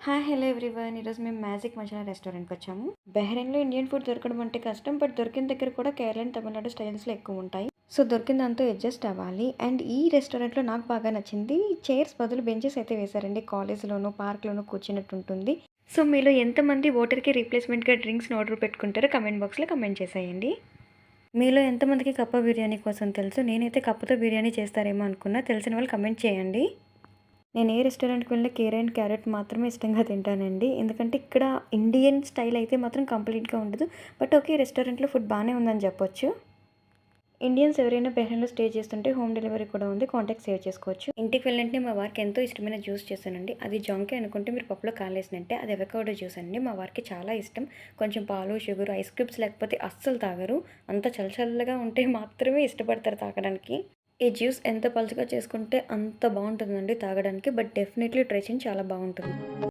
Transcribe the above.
Hi hello everyone. ఈరోజు మేము magic masala రెస్టారెంట్కి వచ్చాము. బహ్రెయిన్లో ఇండియన్ ఫుడ్ దొరకడం అంటే కష్టం, బట్ దొరికిన దగ్గర కూడా కేరళ అండ్ తమిళనాడు స్టైల్స్లో ఎక్కువ ఉంటాయి. సో దొరికిన దాంతో అడ్జస్ట్ అవ్వాలి. అండ్ ఈ రెస్టారెంట్లో నాకు బాగా నచ్చింది, చైర్స్ బదులు బెంచెస్ అయితే వేశారండి. కాలేజ్లోనూ పార్క్లోనూ కూర్చున్నట్టు ఉంటుంది. సో మీలో ఎంతమంది వాటర్కి రీప్లేస్మెంట్గా డ్రింక్స్ని ఆర్డర్ పెట్టుకుంటారో కమెంట్ బాక్స్లో కమెంట్ చేసేయండి. మీలో ఎంతమందికి కప్ప బిర్యానీ కోసం తెలుసు? నేనైతే కప్పతో బిర్యానీ చేస్తారేమో అనుకున్నా. తెలిసిన వాళ్ళు కమెంట్ చేయండి. నేను ఏ రెస్టారెంట్‌కి వెళ్ళినా కీర అండ్ క్యారెట్ మాత్రమే ఇష్టంగా తింటానండి. ఎందుకంటే ఇక్కడ ఇండియన్ స్టైల్ అయితే మాత్రం కంప్లీట్‌గా ఉండదు. బట్ ఓకే, రెస్టారెంట్‌లో ఫుడ్ బానే ఉందని చెప్పొచ్చు. ఇండియన్స్ ఎవరైనా బెహ్రెయిన్‌లో స్టే చేస్తుంటే హోమ్ డెలివరీ కూడా ఉంది. కాంటాక్ట్ సేవ్ చేసుకోవచ్చు. ఇంటికి వెళ్ళింటే మా వారికి ఎంతో ఇష్టమైన జ్యూస్ చేశానండి. అది జాంకాయ అనుకుంటే మీరు పప్పులో కాలేసినట్టే. అది అవకాడో జ్యూస్ అండి. మా వారికి చాలా ఇష్టం. కొంచెం పాలు, షుగర్, ఐస్ క్యూబ్స్ లేకపోతే అస్సలు తాగరు. అంత చల్లగా ఉంటే మాత్రమే ఇష్టపడతారు తాగడానికి. ఈ జ్యూస్ ఎంత పలుచగా చేసుకుంటే అంత బాగుంటుందండి తాగడానికి. బట్ డెఫినెట్లీ ట్రై చేయండి, చాలా బాగుంటుంది.